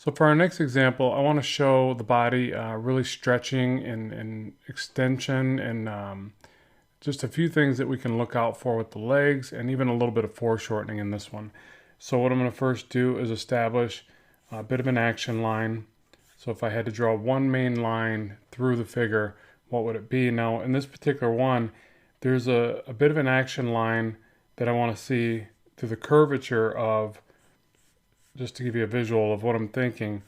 So for our next example, I want to show the body really stretching and extension and just a few things that we can look out for with the legs and even a little bit of foreshortening in this one. So what I'm going to first do is establish a bit of an action line. So if I had to draw one main line through the figure, what would it be? Now in this particular one, there's a bit of an action line that I want to see through the curvature of, just to give you a visual of what I'm thinking.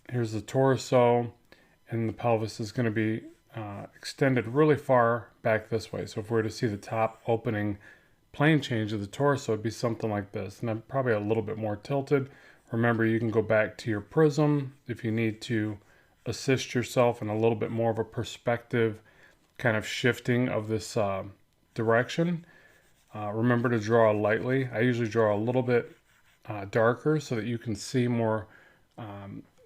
Here's the torso, and the pelvis is going to be extended really far back this way. So if we were to see the top opening plane change of the torso, it'd be something like this. And I'm probably a little bit more tilted. Remember, you can go back to your prism if you need to assist yourself in a little bit more of a perspective kind of shifting of this direction. Remember to draw lightly. I usually draw a little bit darker so that you can see more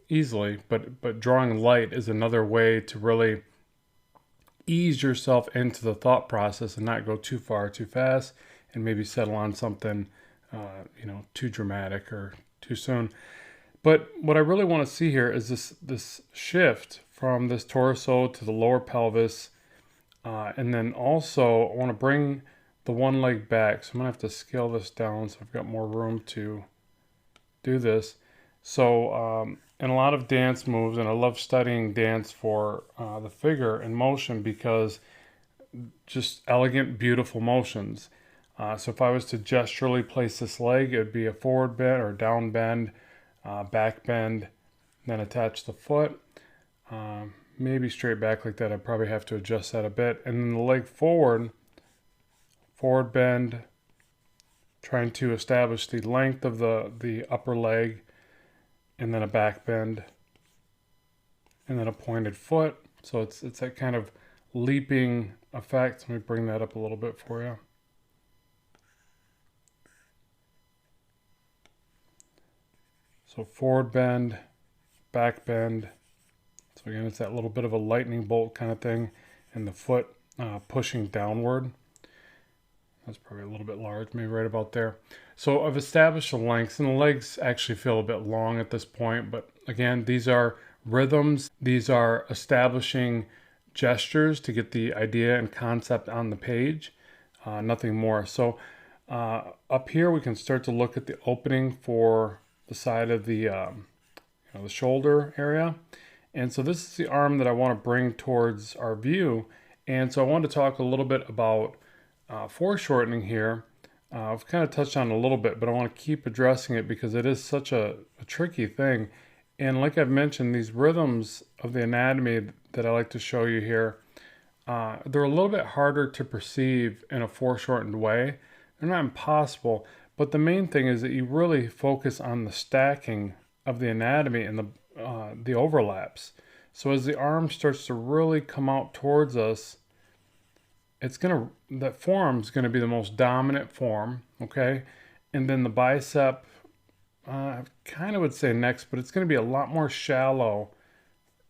easily, but drawing light is another way to really ease yourself into the thought process and not go too far too fast and maybe settle on something too dramatic or too soon. But what I really want to see here is this shift from this torso to the lower pelvis, and then also I want to bring the one leg back. So I'm gonna have to scale this down so I've got more room to do this. So in a lot of dance moves, and I love studying dance for the figure and motion because just elegant, beautiful motions. So if I was to gesturally place this leg, it'd be a forward bend or down bend, back bend, then attach the foot. Maybe straight back like that. I'd probably have to adjust that a bit. And then the leg forward bend, trying to establish the length of the upper leg, and then a back bend, and then a pointed foot. So it's that kind of leaping effect. Let me bring that up a little bit for you. So forward bend, back bend. So again, it's that little bit of a lightning bolt kind of thing, and the foot pushing downward. That's probably a little bit large, maybe right about there. So I've established the lengths, and the legs actually feel a bit long at this point. But again, these are rhythms. These are establishing gestures to get the idea and concept on the page, nothing more. So up here, we can start to look at the opening for the side of the the shoulder area. And so this is the arm that I want to bring towards our view. And so I want to talk a little bit about foreshortening here. I've kind of touched on it a little bit, but I want to keep addressing it because it is such a tricky thing. And like I've mentioned, these rhythms of the anatomy that I like to show you here, they're a little bit harder to perceive in a foreshortened way. They're not impossible, but the main thing is that you really focus on the stacking of the anatomy and the overlaps. So as the arm starts to really come out towards us, that form is gonna be the most dominant form, okay? And then the bicep, I kind of would say next, but it's gonna be a lot more shallow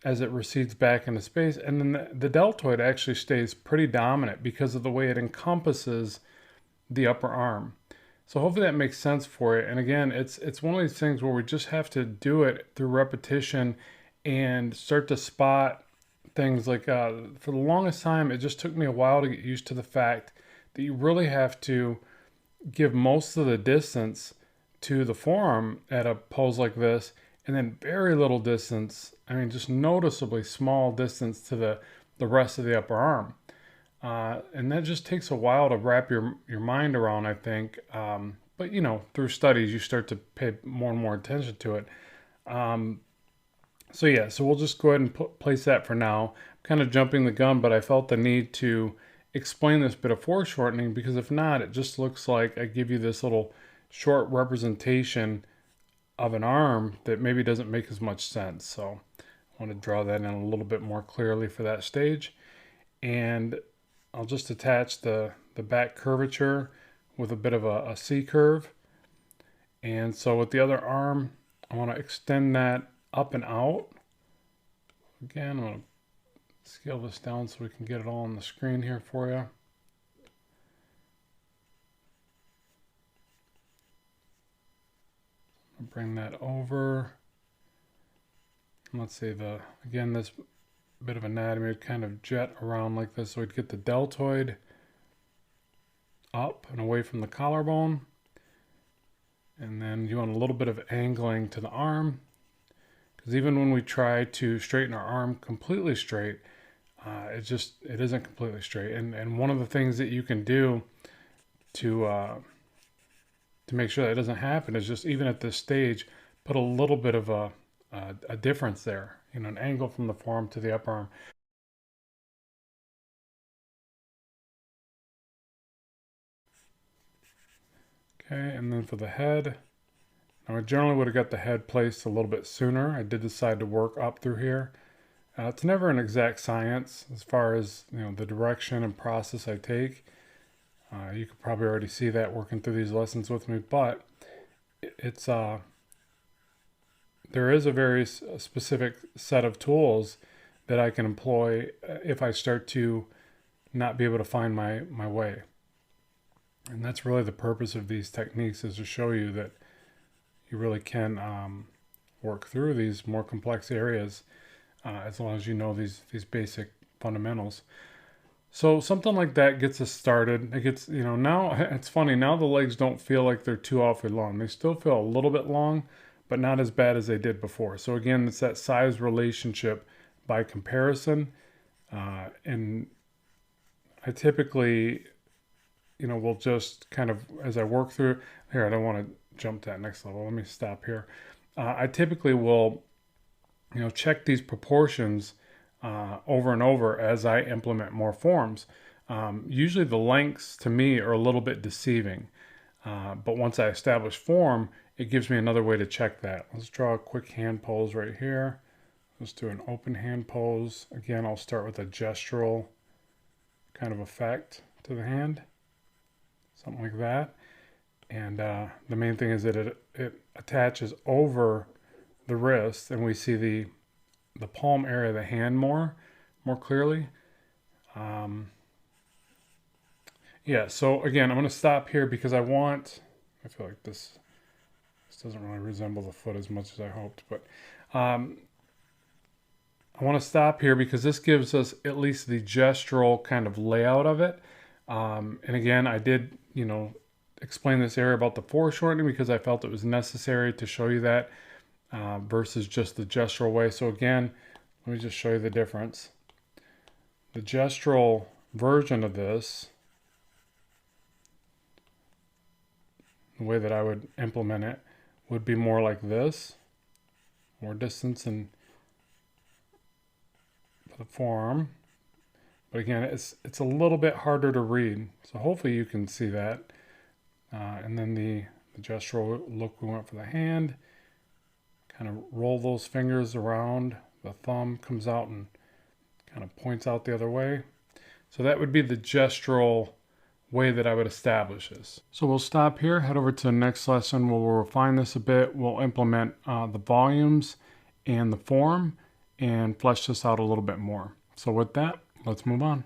as it recedes back into space. And then the deltoid actually stays pretty dominant because of the way it encompasses the upper arm. So hopefully that makes sense for you. And again, it's one of these things where we just have to do it through repetition and start to spot things like, for the longest time, it just took me a while to get used to the fact that you really have to give most of the distance to the forearm at a pose like this, and then very little distance, I mean, just noticeably small distance to the rest of the upper arm. And that just takes a while to wrap your mind around, I think. But, through studies, you start to pay more and more attention to it. So we'll just go ahead and place that for now. I'm kind of jumping the gun, but I felt the need to explain this bit of foreshortening because if not, it just looks like I give you this little short representation of an arm that maybe doesn't make as much sense. So I want to draw that in a little bit more clearly for that stage. And I'll just attach the back curvature with a bit of a C curve. And so with the other arm, I want to extend that up and out. Again, I'm going to scale this down so we can get it all on the screen here for you. Bring that over. let's see, again, this bit of anatomy would kind of jet around like this. So we'd get the deltoid up and away from the collarbone. And then you want a little bit of angling to the arm. Because even when we try to straighten our arm completely straight, it isn't completely straight. And one of the things that you can do to make sure that doesn't happen is just, even at this stage, put a little bit of a difference there, you know, an angle from the forearm to the upper arm. Okay, and then for the head, now I generally would have got the head placed a little bit sooner. I did decide to work up through here. It's never an exact science as far as, you know, the direction and process I take. You could probably already see that working through these lessons with me, but it's there is a very specific set of tools that I can employ if I start to not be able to find my way. And that's really the purpose of these techniques, is to show you that you really can work through these more complex areas as long as you know these basic fundamentals. So something like that gets us started. It gets, you know, now it's funny, now the legs don't feel like they're too awfully long. They still feel a little bit long, but not as bad as they did before. So again, it's that size relationship by comparison. And I typically, you know, will just kind of, as I work through here, I don't want to jump to that next level. Let me stop here. I typically will, you know, check these proportions over and over as I implement more forms. Usually the lengths to me are a little bit deceiving, but once I establish form, it gives me another way to check that. Let's draw a quick hand pose right here. Let's do an open hand pose. Again, I'll start with a gestural kind of effect to the hand, something like that. And the main thing is that it attaches over the wrist, and we see the palm area of the hand more clearly. Yeah, so again, I'm going to stop here because I feel like this doesn't really resemble the foot as much as I hoped, but I want to stop here because this gives us at least the gestural kind of layout of it. And again, I did, you know, explain this area about the foreshortening because I felt it was necessary to show you that versus just the gestural way. So again, let me just show you the difference. The gestural version of this, the way that I would implement it, would be more like this, more distance and for the forearm. But again, it's a little bit harder to read. So hopefully you can see that. And then the gestural look, we went for the hand. Kind of roll those fingers around. The thumb comes out and kind of points out the other way. So that would be the gestural way that I would establish this. So we'll stop here, head over to the next lesson where we'll refine this a bit. We'll implement the volumes and the form and flesh this out a little bit more. So with that, let's move on.